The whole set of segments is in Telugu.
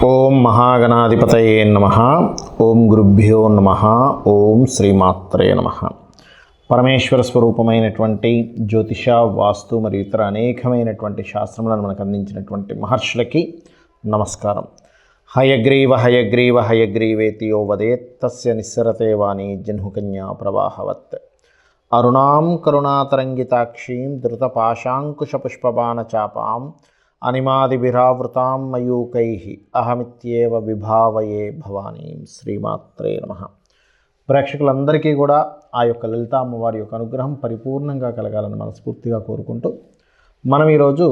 ఓం మహాగణాధిపతయే నమః. ఓం గురుభ్యో నమః. ఓం శ్రీమాత్రే నమః. పరమేశ్వర స్వరూపమైనటువంటి జ్యోతిష, వాస్తు మరియు ఇతర అనేకమైనటువంటి శాస్త్రములను మనకు అందించినటువంటి మహర్షులకి నమస్కారం. హయగ్రీవ హయగ్రీవ హయగ్రీవేతి యో వదేత్ తస్య నిస్సరతే వాణి జహ్నుకన్యా ప్రవాహవత్. అరుణాం కరుణాతరంగితాక్షీం ధృతపాశాంకుశపుష్పబాణచాపాం అనిమాదిభిరావృతాం మయూకైః అహమిత్యేవ విభావయే భవానీం. శ్రీమాత్రే నమః. ప్రేక్షకులందరికీ కూడా ఆ యొక్క లలిత అమ్మవారి యొక్క అనుగ్రహం పరిపూర్ణంగా కలగాలని మనస్ఫూర్తిగా కోరుకుంటూ మనం ఈరోజు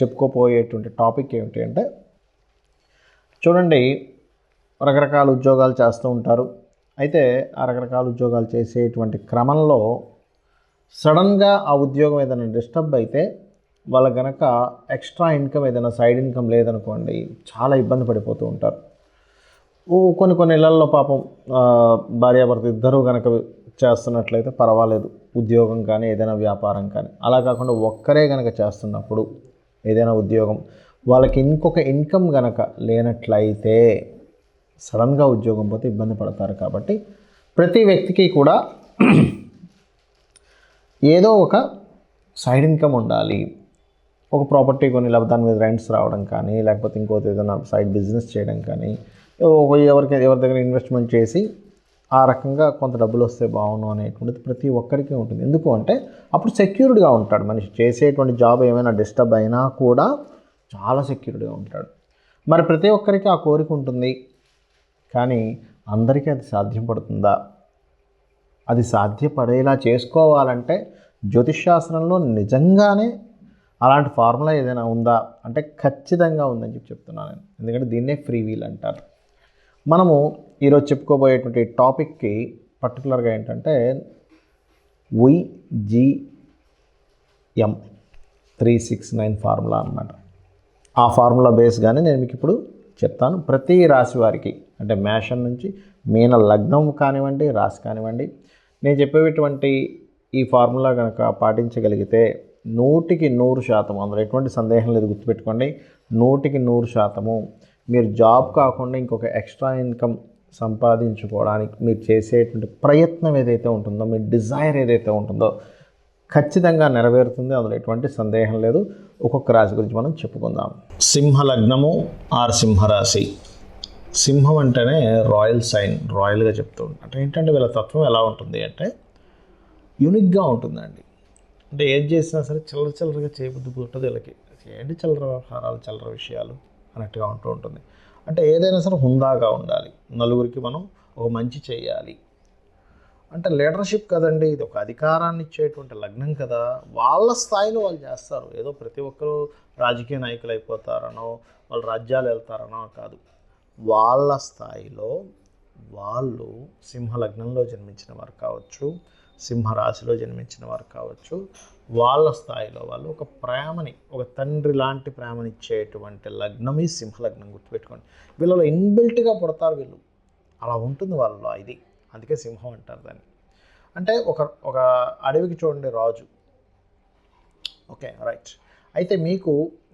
చెప్పుకోపోయేటువంటి టాపిక్ ఏమిటి అంటే, చూడండి, రకరకాల ఉద్యోగాలు చేస్తూ ఉంటారు. అయితే ఆ రకరకాల ఉద్యోగాలు చేసేటువంటి క్రమంలో సడన్గా ఆ ఉద్యోగం ఏదైనా డిస్టర్బ్ అయితే వాళ్ళ గనక ఎక్స్ట్రా ఇన్కమ్ ఏదైనా సైడ్ ఇన్కమ్ లేదనుకోండి, చాలా ఇబ్బంది పడిపోతూ ఉంటారు. కొన్ని ఇళ్లల్లో పాపం భార్యాభర్త ఇద్దరూ కనుక చేస్తున్నట్లయితే పర్వాలేదు, ఉద్యోగం కానీ ఏదైనా వ్యాపారం కానీ. అలా కాకుండా ఒక్కరే కనుక చేస్తున్నప్పుడు ఏదైనా ఉద్యోగం వాళ్ళకి ఇంకొక ఇన్కమ్ కనుక లేనట్లయితే సడన్గా ఉద్యోగం పోతే ఇబ్బంది పడతారు. కాబట్టి ప్రతి వ్యక్తికి కూడా ఏదో ఒక సైడ్ ఇన్కమ్ ఉండాలి. ఒక ప్రాపర్టీ కొని లేకపోతే దాని మీద రెంట్స్ రావడం కానీ, లేకపోతే ఇంకోటి ఏదైనా సైడ్ బిజినెస్ చేయడం కానీ, ఎవరి దగ్గర ఇన్వెస్ట్మెంట్ చేసి ఆ రకంగా కొంత డబ్బులు వస్తే బాగుండు అనేటువంటిది ప్రతి ఒక్కరికి ఉంటుంది. ఎందుకు అంటే అప్పుడు సెక్యూర్డ్గా ఉంటాడు మనిషి. చేసేటువంటి జాబ్ ఏమైనా డిస్టర్బ్ అయినా కూడా చాలా సెక్యూర్డ్గా ఉంటాడు. మరి ప్రతి ఒక్కరికి ఆ కోరిక ఉంటుంది, కానీ అందరికీ అది సాధ్యపడుతుందా? అది సాధ్యపడేలా చేసుకోవాలంటే జ్యోతిష్శాస్త్రంలో నిజంగానే అలాంటి ఫార్ములా ఏదైనా ఉందా అంటే ఖచ్చితంగా ఉందని చెప్తున్నాను నేను. ఎందుకంటే దీన్నే ఫ్రీ వీల్ అంటారు. మనము ఈరోజు చెప్పుకోబోయేటువంటి టాపిక్కి పర్టికులర్గా ఏంటంటే YGM 369 ఫార్ములా అన్నమాట. ఆ ఫార్ములా బేస్గానే నేను మీకు ఇప్పుడు చెప్తాను. ప్రతి రాశి వారికి, అంటే మేషం నుంచి మీన లగ్నం కానివ్వండి, రాశి కానివ్వండి, నేను చెప్పేటువంటి ఈ ఫార్ములా కనుక పాటించగలిగితే 100% అందులో ఎటువంటి సందేహం లేదు. గుర్తుపెట్టుకోండి, 100% మీరు జాబ్ కాకుండా ఇంకొక ఎక్స్ట్రా ఇన్కమ్ సంపాదించుకోవడానికి మీరు చేసేటువంటి ప్రయత్నం ఏదైతే ఉంటుందో, మీ డిజైర్ ఏదైతే ఉంటుందో ఖచ్చితంగా నెరవేరుతుంది. అందులో ఎటువంటి సందేహం లేదు. ఒక్కొక్క రాశి గురించి మనం చెప్పుకుందాం. సింహ లగ్నము ఆర్ సింహరాశి. సింహం అంటేనే రాయల్ సైన్, రాయల్గా చెప్తూ ఉంటాం. అంటే ఏంటంటే వీళ్ళ తత్వం ఎలా ఉంటుంది అంటే యూనిక్గా ఉంటుందండి. అంటే ఏం చేసినా సరే చిల్లరగా చేయబుద్ధి ఉంటుంది వీళ్ళకి. ఏంటి చిల్లర వ్యవహారాలు, చిల్లర విషయాలు అన్నట్టుగా ఉంటూ ఉంటుంది. అంటే ఏదైనా సరే హుందాగా ఉండాలి. నలుగురికి మనం ఒక మంచి చేయాలి అంటే లీడర్షిప్ కదండి, ఇది ఒక అధికారాన్ని ఇచ్చేటువంటి లగ్నం కదా. వాళ్ళ స్థాయిలో వాళ్ళు చేస్తారు. ఏదో ప్రతి ఒక్కరూ రాజకీయ నాయకులు అయిపోతారనో, వాళ్ళు రాజ్యాలు వెళ్తారనో కాదు. వాళ్ళ స్థాయిలో వాళ్ళు సింహ లగ్నంలో జన్మించిన వారు కావచ్చు, సింహరాశిలో జన్మించిన వారు కావచ్చు, వాళ్ళ స్థాయిలో వాళ్ళు ఒక ప్రేమని, ఒక తండ్రి లాంటి ప్రేమని ఇచ్చేటువంటి లగ్నం ఈ సింహలగ్నం. గుర్తుపెట్టుకోండి, వీళ్ళలో ఇన్బిల్ట్గా పుడతారు వీళ్ళు. అలా ఉంటుంది వాళ్ళలో. ఇది అందుకే సింహం అంటారు దాన్ని. అంటే ఒక అడవికి చూడండి రాజు. Okay, right. అయితే మీకు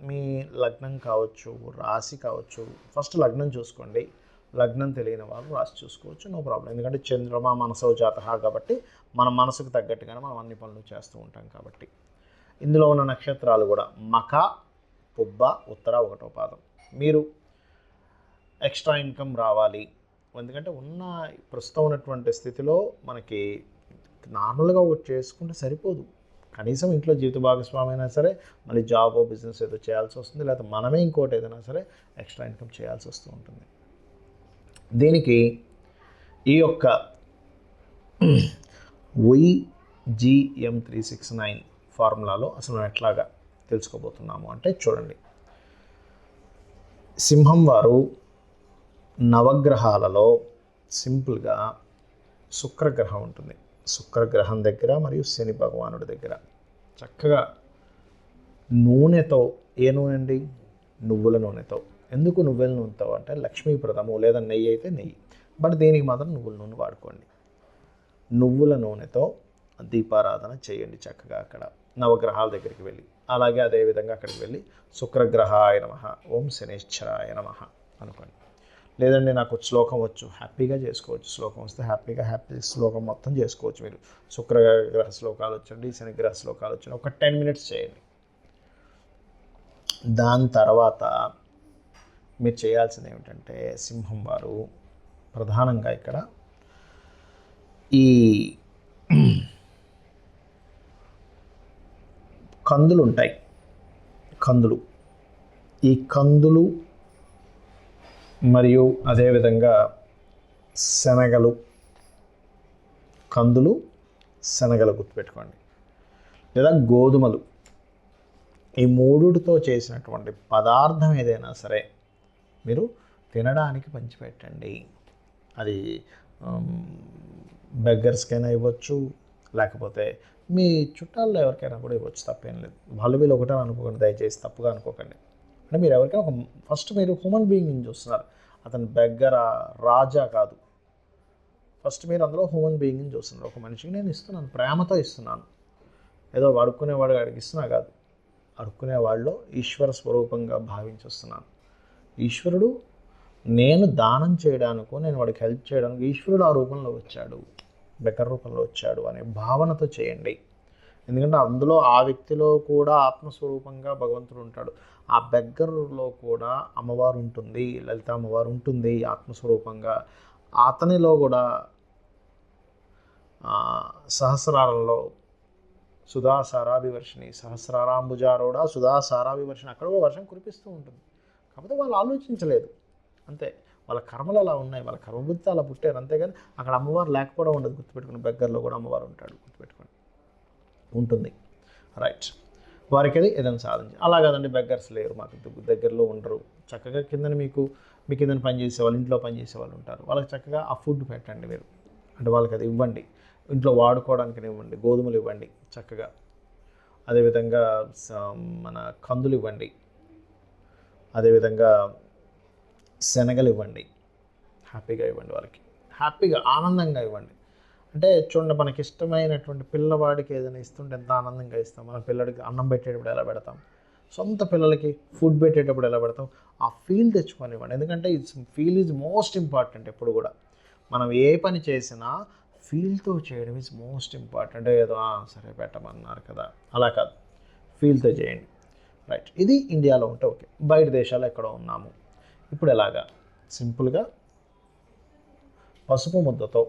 మీ లగ్నం కావచ్చు, రాశి కావచ్చు. ఫస్ట్ లగ్నం చూసుకోండి. లగ్నం తెలియని వాళ్ళు రాశి చూసుకోవచ్చు, నో ప్రాబ్లం. ఎందుకంటే చంద్రమా మనసో జాతః కాబట్టి మన మనసుకు తగ్గట్టుగానే మనం అన్ని పనులు చేస్తూ ఉంటాం. కాబట్టి ఇందులో ఉన్న నక్షత్రాలు కూడా మఖ, పుబ్బ, ఉత్తర 1వ పాదం. మీరు ఎక్స్ట్రా ఇన్కమ్ రావాలి, ఎందుకంటే ప్రస్తుతం ఉన్నటువంటి స్థితిలో మనకి నార్మల్గా ఒకటి చేసుకుంటే సరిపోదు. కనీసం ఇంట్లో జీవిత భాగస్వామి అయినా సరే మళ్ళీ జాబ్, బిజినెస్ ఏదో చేయాల్సి వస్తుంది, లేకపోతే మనమే ఇంకోటి ఏదైనా సరే ఎక్స్ట్రా ఇన్కమ్ చేయాల్సి వస్తూ ఉంటుంది. దీనికి ఈ యొక్క YGM 369 ఫార్ములాలో అసలు మనం ఎట్లాగా తెలుసుకోబోతున్నాము అంటే, చూడండి, సింహం వారు నవగ్రహాలలో సింపుల్గా శుక్రగ్రహం ఉంటుంది. శుక్రగ్రహం దగ్గర మరియు శని భగవానుడి దగ్గర చక్కగా నూనెతో, ఏ నూనె అండి? నువ్వుల నూనెతో. ఎందుకు నువ్వుల నూనెతో అంటే లక్ష్మీప్రదము, లేదా నెయ్యి అయితే నెయ్యి, బట్ దీనికి మాత్రం నువ్వుల నూనె వాడుకోండి. నువ్వుల నూనెతో దీపారాధన చేయండి చక్కగా అక్కడ నవగ్రహాల దగ్గరికి వెళ్ళి. అలాగే అదేవిధంగా అక్కడికి వెళ్ళి శుక్రగ్రహాయ నమః, ఓం శనేశ్వరాయ నమః అనుకోండి. లేదండి నాకు శ్లోకం వచ్చు, హ్యాపీగా చేసుకోవచ్చు. శ్లోకం వస్తే హ్యాపీ శ్లోకం మొత్తం చేసుకోవచ్చు మీరు. శుక్రగ్రహ శ్లోకాలు వచ్చండి, శనిగ్రహ శ్లోకాలు వచ్చండి, ఒక 10 minutes చేయండి. దాని తర్వాత మీరు చేయాల్సింది ఏమిటంటే, సింహం వారు ప్రధానంగా ఇక్కడ ఈ కందులు ఉంటాయి, కందులు, ఈ కందులు మరియు అదేవిధంగా శనగలు, కందులు శనగలు గుర్తుపెట్టుకోండి, లేదా గోధుమలు, ఈ మూడుతో చేసినటువంటి పదార్థం ఏదైనా సరే మీరు తినడానికి పంచిపెట్టండి. అది బెగ్గర్స్కైనా ఇవ్వచ్చు, లేకపోతే మీ చుట్టాల్లో ఎవరికైనా కూడా ఇవ్వచ్చు, తప్పేం లేదు. వాళ్ళు వీళ్ళు ఒకటే అనుకోకండి, దయచేసి తప్పుగా అనుకోకండి. అంటే మీరు ఎవరికైనా ఫస్ట్ మీరు హ్యూమన్ బీయింగ్ని చూస్తున్నారు, అతను బెగ్గరా రాజా కాదు. ఫస్ట్ మీరు అందులో హ్యూమన్ బీయింగ్ని చూస్తున్నారు. ఒక మనిషికి నేను ఇస్తున్నాను, ప్రేమతో ఇస్తున్నాను, ఏదో అడుక్కునేవాడు అడిగి ఇస్తున్నా కాదు, అడుక్కునే వాళ్ళలో ఈశ్వర స్వరూపంగా భావించేస్తున్నాను. ఈశ్వరుడు నేను దానం చేయడానికో, నేను వాడికి హెల్ప్ చేయడానికి ఈశ్వరుడు ఆ రూపంలో వచ్చాడు, బెగ్గర్ రూపంలో వచ్చాడు అనే భావనతో చేయండి. ఎందుకంటే అందులో ఆ వ్యక్తిలో కూడా ఆత్మస్వరూపంగా భగవంతుడు ఉంటాడు, ఆ బెగ్గర్లో కూడా అమ్మవారు ఉంటుంది, లలిత అమ్మవారు ఉంటుంది ఆత్మస్వరూపంగా. అతనిలో కూడా సహస్రారంలో సుధాసారాభివర్షిణి, సహస్రారాంబుజారోడ సుధాసారాభివర్షిణి, అక్కడ కూడా వర్షం కురిపిస్తూ ఉంటుంది. కాకపోతే వాళ్ళు ఆలోచించలేదు అంతే, వాళ్ళ కర్మలు అలా ఉన్నాయి, వాళ్ళ కర్మబుద్ధి అలా పుట్టారు అంతేగాని అక్కడ అమ్మవారు లేకపోవడం ఉండదు. గుర్తుపెట్టుకుని బెగ్గర్లో కూడా అమ్మవారు ఉంటాడు, గుర్తుపెట్టుకోండి, ఉంటుంది. రైట్, వారికి అది ఏదైనా సాధించి. అలా కాదండి బెగ్గర్స్ లేరు, మాకు దగ్గరలో ఉండరు, చక్కగా కిందని మీ కిందని పనిచేసే వాళ్ళు, ఇంట్లో పనిచేసే వాళ్ళు ఉంటారు, వాళ్ళకి చక్కగా ఆ ఫుడ్ పెట్టండి మీరు. అంటే వాళ్ళకి అది ఇవ్వండి, ఇంట్లో వాడుకోవడానికి ఇవ్వండి, గోధుమలు ఇవ్వండి చక్కగా, అదేవిధంగా మన కందులు ఇవ్వండి, అదేవిధంగా శనగలు ఇవ్వండి, హ్యాపీగా ఇవ్వండి, వాళ్ళకి హ్యాపీగా ఆనందంగా ఇవ్వండి. అంటే చూడండి, మనకి ఇష్టమైనటువంటి పిల్లవాడికి ఏదైనా ఇస్తుంటే ఎంత ఆనందంగా ఇస్తాం. మన పిల్లడికి అన్నం పెట్టేటప్పుడు ఎలా పెడతాం, సొంత పిల్లలకి ఫుడ్ పెట్టేటప్పుడు ఎలా పెడతాం, ఆ ఫీల్ తెచ్చుకొని ఇవ్వండి. ఎందుకంటే ఫీల్ ఈజ్ మోస్ట్ ఇంపార్టెంట్. ఎప్పుడు కూడా మనం ఏ పని చేసినా ఫీల్తో చేయడం ఈజ్ మోస్ట్ ఇంపార్టెంట్. ఏదో సరే పెట్టమన్నారు కదా అలా కాదు, ఫీల్తో చేయండి. రైట్, ఇది ఇండియాలో ఉంటే ఓకే. బయట దేశాల్లో ఎక్కడో ఉన్నాము, ఇప్పుడు ఎలాగా సింపుల్గా పసుపు ముద్దతో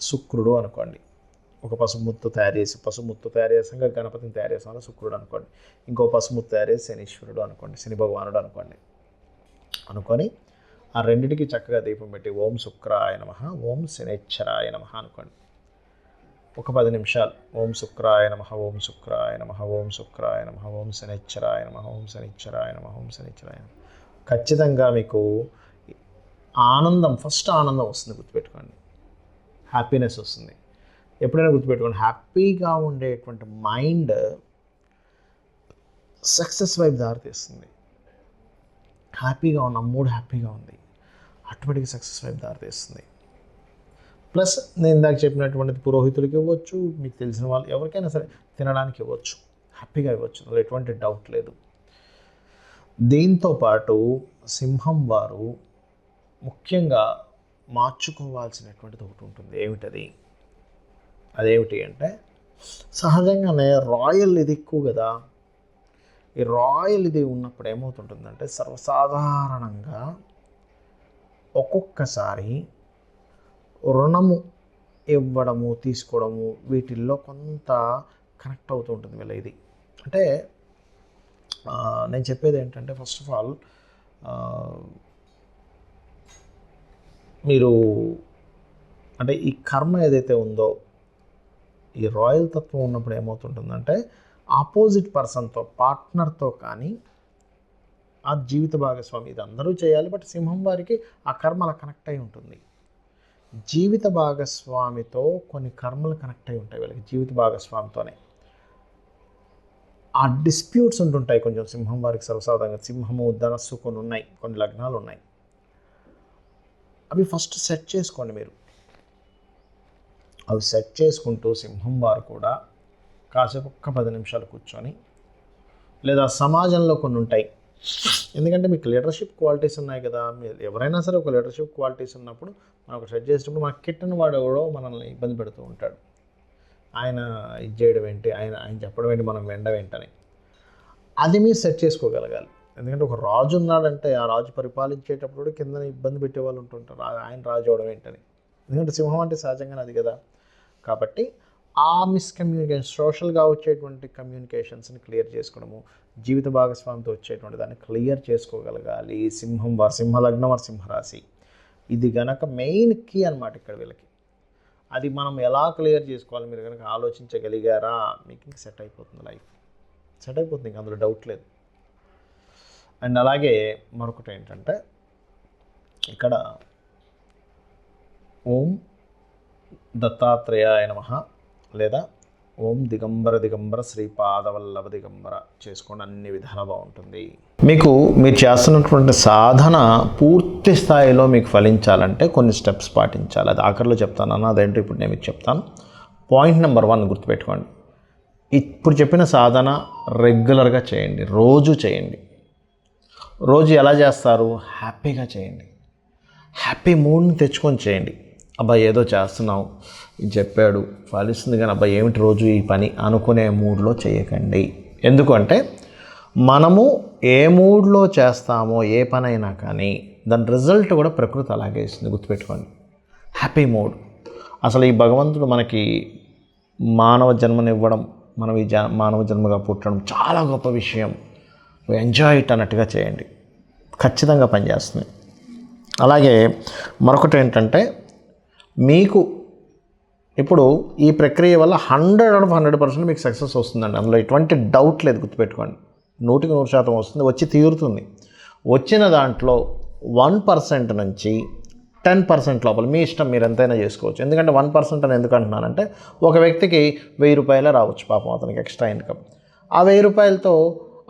శుక్రుడు అనుకోండి, ఒక పసుముత్తు తయారు చేసాక గణపతిని తయారు చేసామని శుక్రుడు అనుకోండి, ఇంకో పసుముత్తు తయారు చేసి శనీశ్వరుడు అనుకోండి, శని భగవానుడు అనుకోండి. అనుకొని ఆ రెండిటికి చక్కగా దీపం పెట్టి ఓం శుక్రాయ నమః, ఓం శనేశ్వరాయ నమః అనుకోండి. ఒక 10 నిమిషాలు ఓం శుక్రాయ నమః, ఓం శుక్రాయ నమః, ఓం శుక్రాయ నమః, ఓం శనేశ్వరాయ నమః, ఓం శనేశ్వరాయ నమః, ఓం శనేశ్వరాయ నమః. ఖచ్చితంగా మీకు ఆనందం, ఫస్ట్ ఆనందం వస్తుంది, గుర్తుపెట్టుకోండి, హ్యాపీనెస్ వస్తుంది. ఎప్పుడైనా గుర్తుపెట్టుకోండి, హ్యాపీగా ఉండేటువంటి మైండ్ సక్సెస్ వైపు దారితీస్తుంది. హ్యాపీగా ఉన్న మూడ్ హ్యాపీగా ఉంది, ఆటోమేటిక్గా సక్సెస్ వైపు దారితీస్తుంది. ప్లస్ నేను ఇందాక చెప్పినటువంటిది పురోహితుడికి ఇవ్వచ్చు, మీకు తెలిసిన వాళ్ళు ఎవరికైనా సరే తినడానికి ఇవ్వచ్చు, హ్యాపీగా ఇవ్వచ్చు, అందులో ఎటువంటి డౌట్ లేదు. దీంతోపాటు సింహం వారు ముఖ్యంగా మార్చుకోవాల్సినటువంటిది ఒకటి ఉంటుంది. ఏమిటది? అదేమిటి అంటే, సహజంగానే రాయల్ ఇది ఎక్కువ కదా, ఈ రాయల్ ఇది ఉన్నప్పుడు ఏమవుతుంటుందంటే సర్వసాధారణంగా ఒక్కొక్కసారి రుణము ఇవ్వడము తీసుకోవడము వీటిల్లో కొంత కనెక్ట్ అవుతూ ఉంటుంది వీళ్ళ ఇది. అంటే నేను చెప్పేది ఏంటంటే, ఫస్ట్ ఆఫ్ ఆల్ మీరు అంటే ఈ కర్మ ఏదైతే ఉందో, ఈ రాయల్ తత్వం ఉన్నప్పుడు ఏమవుతుంటుందంటే ఆపోజిట్ పర్సన్తో, పార్ట్నర్తో కానీ ఆ జీవిత భాగస్వామి, ఇది అందరూ చేయాలి, బట్ సింహం వారికి ఆ కర్మ అలా కనెక్ట్ అయి ఉంటుంది. జీవిత భాగస్వామితో కొన్ని కర్మలు కనెక్ట్ అయి ఉంటాయి వీళ్ళకి, జీవిత భాగస్వామితోనే ఆ డిస్ప్యూట్స్ ఉంటుంటాయి కొంచెం సింహం వారికి. సర్వసాధారణంగా సింహము, ధనస్సు కొన్ని ఉన్నాయి, కొన్ని లగ్నాలు ఉన్నాయి, అవి ఫస్ట్ సెట్ చేసుకోండి మీరు. అవి సెట్ చేసుకుంటూ సింహం వారు కూడా కాసేపు ఒక్క 10 నిమిషాలు కూర్చొని, లేదా సమాజంలో కొన్ని ఉంటాయి, ఎందుకంటే మీకు లీడర్షిప్ క్వాలిటీస్ ఉన్నాయి కదా, మీరు ఎవరైనా సరే ఒక లీడర్షిప్ క్వాలిటీస్ ఉన్నప్పుడు మనం ఒక సెట్ చేసేటప్పుడు మనకు కిట్టని వాడు ఎవడో మనల్ని ఇబ్బంది పెడుతూ ఉంటాడు. ఆయన ఇది చేయడం ఏంటి, ఆయన చెప్పడం ఏంటి, మనం వినడం ఏంటని. అది మీరు సెట్ చేసుకోగలగాలి. ఎందుకంటే ఒక రాజు ఉన్నాడంటే ఆ రాజు పరిపాలించేటప్పుడు కింద ఇబ్బంది పెట్టే వాళ్ళు ఉంటుంటారు, ఆయన రాజు అవడం ఏంటని. ఎందుకంటే సింహం అంటే సహజంగానే అది కదా. కాబట్టి ఆ మిస్కమ్యూనికేషన్, సోషల్గా వచ్చేటువంటి కమ్యూనికేషన్స్ని క్లియర్ చేసుకోవడము, జీవిత భాగస్వామితో వచ్చేటువంటి దాన్ని క్లియర్ చేసుకోగలగాలి. సింహం వారు, సింహలగ్నం వారు, సింహరాశి, ఇది గనక మెయిన్ కీ అనమాట ఇక్కడ వీళ్ళకి. అది మనం ఎలా క్లియర్ చేసుకోవాలి మీరు కనుక ఆలోచించగలిగారా, మీకు ఇంక సెట్ అయిపోతుంది, లైఫ్ సెట్ అయిపోతుంది, ఇంక అందులో డౌట్ లేదు. అండ్ అలాగే మరొకటి ఏంటంటే ఇక్కడ ఓం దత్తాత్రేయాయ నమః లేదా ఓం దిగంబర దిగంబర శ్రీపాదవల్లభ దిగంబర చేసుకోండి, అన్ని విధాలా బాగుంటుంది. మీరు చేస్తున్నటువంటి సాధన పూర్తి స్థాయిలో మీకు ఫలించాలంటే కొన్ని స్టెప్స్ పాటించాలి. అది ఆఖరిలో చెప్తాను అన్న, అదేంటో ఇప్పుడు నేను మీకు చెప్తాను. పాయింట్ నెంబర్ 1 గుర్తుపెట్టుకోండి. ఇప్పుడు చెప్పిన సాధన రెగ్యులర్గా చేయండి, రోజు చేయండి. రోజు ఎలా చేస్తారు? హ్యాపీగా చేయండి, హ్యాపీ మూడ్ని తెచ్చుకొని చేయండి. అబ్బాయి ఏదో చేస్తున్నావు, ఇది చెప్పాడు ఫలిస్తుంది, కానీ అబ్బాయి ఏమిటి రోజు ఈ పని అనుకునే మూడ్లో చేయకండి. ఎందుకంటే మనము ఏ మూడ్లో చేస్తామో ఏ పనైనా కానీ దాని రిజల్ట్ కూడా ప్రకృతి అలాగే ఇస్తుంది, గుర్తుపెట్టుకోండి. Happy mood. అసలు ఈ భగవంతుడు మనకి మానవ జన్మనివ్వడం, మనం ఈ మానవ జన్మగా పుట్టడం చాలా గొప్ప విషయం. ఎంజాయ్ ఇట్ అన్నట్టుగా చేయండి, ఖచ్చితంగా పనిచేస్తుంది. అలాగే మరొకటి ఏంటంటే మీకు ఇప్పుడు ఈ ప్రక్రియ వల్ల 100% మీకు సక్సెస్ వస్తుందండి, అందులో ఎటువంటి డౌట్ లేదు, గుర్తుపెట్టుకోండి. 100% వస్తుంది, వచ్చి తీరుతుంది. వచ్చిన దాంట్లో 1% నుంచి 10% లోపల మీ ఇష్టం, మీరు ఎంతైనా చేసుకోవచ్చు. ఎందుకంటే 1% అని ఎందుకు అంటున్నానంటే ఒక వ్యక్తికి 1000 రూపాయలే రావచ్చు, పాపం అతనికి ఎక్స్ట్రా ఇన్కమ్. ఆ 1000 రూపాయలతో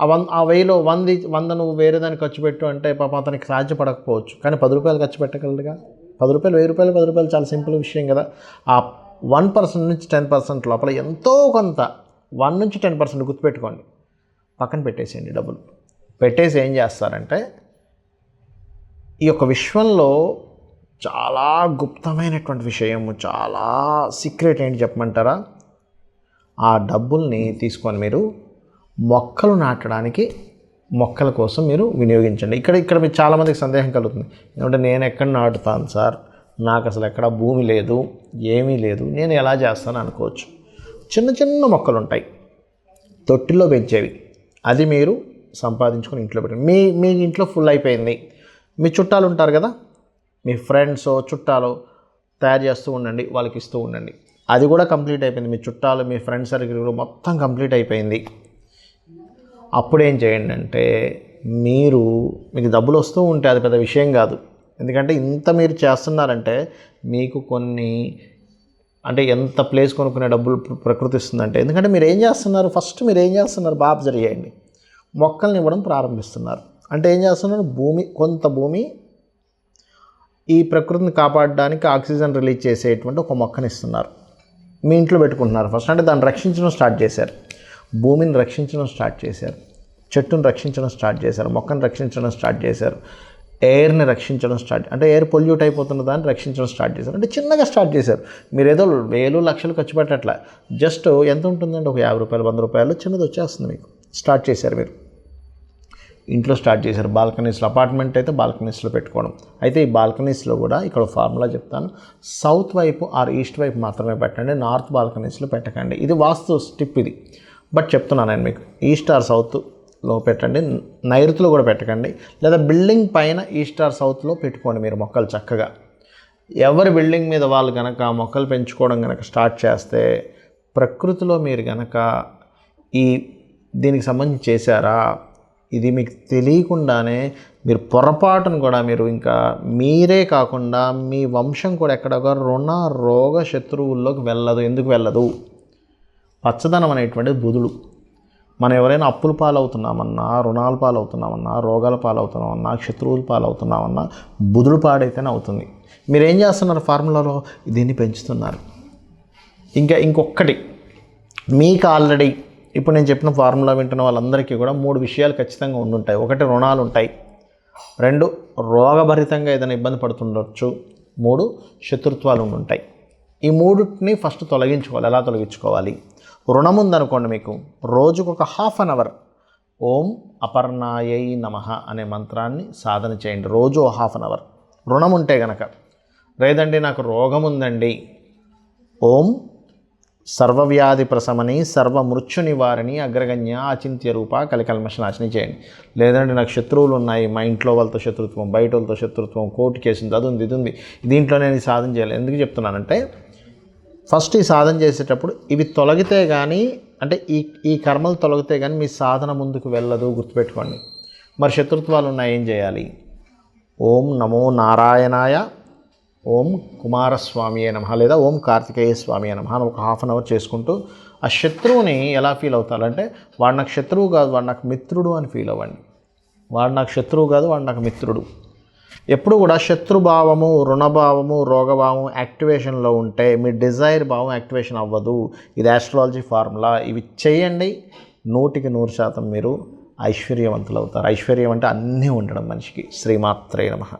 ఆ 1000లో 100 నువ్వు వేరే దాన్ని ఖర్చు పెట్టు అంటే పాపం అతనికి సాధ్యపడకపోవచ్చు, కానీ 10 రూపాయలు ఖర్చు పెట్టగలరుగా. 10 రూపాయలు, 1000 రూపాయలు, 10 రూపాయలు చాలా సింపుల్ విషయం కదా. ఆ 1% నుంచి 10% లోపల ఎంతో కొంత 1 నుంచి 10% గుర్తుపెట్టుకోండి, పక్కన పెట్టేసేయండి. డబ్బులు పెట్టేసి ఏం చేస్తారంటే ఈ యొక్క విశ్వంలో చాలా గుప్తమైనటువంటి విషయము, చాలా సీక్రెట్ ఏంటి చెప్పమంటారా? ఆ డబ్బుల్ని తీసుకొని మీరు మొక్కలు నాటడానికి, మొక్కల కోసం మీరు వినియోగించండి. ఇక్కడ మీకు చాలామందికి సందేహం కలుగుతుంది, ఏమంటే నేను ఎక్కడ నాటుతాను సార్, నాకు అసలు ఎక్కడ భూమి లేదు, ఏమీ లేదు, నేను ఎలా చేస్తాను అనుకోవచ్చు. చిన్న చిన్న మొక్కలు ఉంటాయి తొట్టిలో పెంచేవి, అది మీరు సంపాదించుకొని ఇంట్లో పెట్టండి. మీ ఇంట్లో ఫుల్ అయిపోయింది, మీ చుట్టాలు ఉంటారు కదా, మీ ఫ్రెండ్స్ చుట్టాలు తయారు చేస్తూ ఉండండి, వాళ్ళకి ఇస్తూ ఉండండి. అది కూడా కంప్లీట్ అయిపోయింది, మీ చుట్టాలు మీ ఫ్రెండ్స్ సర్కిల్ కూడా మొత్తం కంప్లీట్ అయిపోయింది. అప్పుడేం చేయండి అంటే మీకు డబ్బులు వస్తూ ఉంటే అది పెద్ద విషయం కాదు. ఎందుకంటే ఇంత మీరు చేస్తున్నారంటే మీకు కొన్ని అంటే ఎంత ప్లేస్ కొనుక్కునే డబ్బులు ప్రకృతి ఇస్తుందంటే, ఎందుకంటే మీరు ఏం చేస్తున్నారు, ఫస్ట్ మీరు ఏం చేస్తున్నారు బాగా అబ్జర్వ్ చేయండి. మొక్కల్ని ఇవ్వడం ప్రారంభిస్తున్నారు అంటే ఏం చేస్తున్నారు, కొంత భూమి ఈ ప్రకృతిని కాపాడడానికి ఆక్సిజన్ రిలీజ్ చేసేటువంటి ఒక మొక్కని ఇస్తున్నారు, మీ ఇంట్లో పెట్టుకుంటున్నారు ఫస్ట్. అంటే దాన్ని రక్షించడం స్టార్ట్ చేశారు, భూమిని రక్షించడం స్టార్ట్ చేశారు, చెట్టును రక్షించడం స్టార్ట్ చేశారు, మొక్కను రక్షించడం స్టార్ట్ చేశారు, ఎయిర్ని రక్షించడం అంటే ఎయిర్ పొల్యూట్ అయిపోతున్న దాన్ని రక్షించడం స్టార్ట్ చేశారు. అంటే చిన్నగా స్టార్ట్ చేశారు. మీరు ఏదో 1000 లక్షలు ఖర్చు పెట్టట్లా, జస్ట్ ఎంత ఉంటుందండి, ఒక 50 రూపాయలు 100 రూపాయలు చిన్నది వచ్చేస్తుంది మీకు. స్టార్ట్ చేశారు, మీరు ఇంట్లో స్టార్ట్ చేశారు. బాల్కనీస్లో, అపార్ట్మెంట్ అయితే బాల్కనీస్లో పెట్టుకోవడం. అయితే ఈ బాల్కనీస్లో కూడా ఇక్కడ ఫార్ములా చెప్తాను, సౌత్ వైపు ఆర్ ఈస్ట్ వైపు మాత్రమే పెట్టండి, నార్త్ బాల్కనీస్లో పెట్టకండి. ఇది వాస్తు టిప్ ఇది, బట్ చెప్తున్నాను నేను మీకు. ఈస్ట్ ఆర్ సౌత్లో పెట్టండి, నైరుతిలో కూడా పెట్టకండి, లేదా బిల్డింగ్ పైన ఈస్ట్ ఆర్ సౌత్లో పెట్టుకోండి మీరు మొక్కలు చక్కగా. ఎవరి బిల్డింగ్ మీద వాళ్ళు కనుక మొక్కలు పెంచుకోవడం కనుక స్టార్ట్ చేస్తే, ప్రకృతిలో మీరు కనుక దీనికి సంబంధించి చేశారా, ఇది మీకు తెలియకుండానే మీరు పొరపాటును కూడా మీరు ఇంకా మీరే కాకుండా మీ వంశం కూడా ఎక్కడొక రుణ రోగ శత్రువుల్లోకి వెళ్ళదు. ఎందుకు వెళ్ళదు? పచ్చదనం అనేటువంటిది బుధుడు. మనం ఎవరైనా అప్పుల పాలవుతున్నామన్నా, రుణాల పాలవుతున్నామన్నా, రోగాల పాలవుతున్నామన్నా, శత్రువుల పాలవుతున్నామన్నా బుధుడు పాడైతేనే అవుతుంది. మీరేం చేస్తున్నారు, ఫార్ములాలో దీన్ని పెంచుతున్నారు. ఇంకొకటి, మీకు ఆల్రెడీ ఇప్పుడు నేను చెప్పిన ఫార్ములా వింటున్న వాళ్ళందరికీ కూడా 3 విషయాలు ఖచ్చితంగా ఉండుంటాయి. 1 రుణాలు ఉంటాయి, 2 రోగభరితంగా ఏదైనా ఇబ్బంది పడుతుండొచ్చు, 3 శత్రుత్వాలు ఉండుంటాయి. ఈ 3ని ఫస్ట్ తొలగించుకోవాలి. ఎలా తొలగించుకోవాలి? రుణం ఉందనుకోండి, మీకు రోజుకు ఒక ½ అవర్ ఓం అపర్ణాయై నమః అనే మంత్రాన్ని సాధన చేయండి. రోజు ½ అవర్. రుణం ఉంటే గనక, లేదండి నాకు రోగం ఉందండి, ఓం సర్వవ్యాధి ప్రశమని సర్వమృత్యు నివారణి అగ్రగణ్య అచింత్య రూప కలికల్మషనాశిని చేయండి. లేదంటే నాకు శత్రువులు ఉన్నాయి, మా ఇంట్లో వాళ్ళతో శత్రుత్వం, బయట వాళ్ళతో శత్రుత్వం, కోర్టు కేసు ఉంది, అది ఉంది, ఇది ఉంది, దీంట్లో నేను ఈ సాధన చేయాలి. ఎందుకు చెప్తున్నానంటే, ఫస్ట్ ఈ సాధన చేసేటప్పుడు ఇవి తొలగితే కానీ, అంటే ఈ కర్మలు తొలగితే కానీ మీ సాధన ముందుకు వెళ్ళదు, గుర్తుపెట్టుకోండి. మరి శత్రుత్వాలు ఉన్నాయి, ఏం చేయాలి? ఓం నమో నారాయణాయ, ఓం కుమారస్వామి నమః, లేదా ఓం కార్తికేయ స్వామి నమః అని ఒక ½ అవర్ చేసుకుంటూ ఆ శత్రువుని ఎలా ఫీల్ అవుతారంటే, వాడు నాకు శత్రువు కాదు, వాడు నాకు మిత్రుడు అని ఫీల్ అవ్వండి. వాడు నాకు శత్రువు కాదు, వాడు నాకు మిత్రుడు. ఎప్పుడు కూడా శత్రుభావము, రుణభావము, రోగభావము యాక్టివేషన్లో ఉంటే మీ డిజైర్ భావం యాక్టివేషన్ అవ్వదు. ఇది ఆస్ట్రాలజీ ఫార్ములా. ఇవి చేయండి, 100% మీరు ఐశ్వర్యవంతులు అవుతారు. ఐశ్వర్యం అంటే అన్నీ ఉండడం మనిషికి. శ్రీమాత్రే నమః.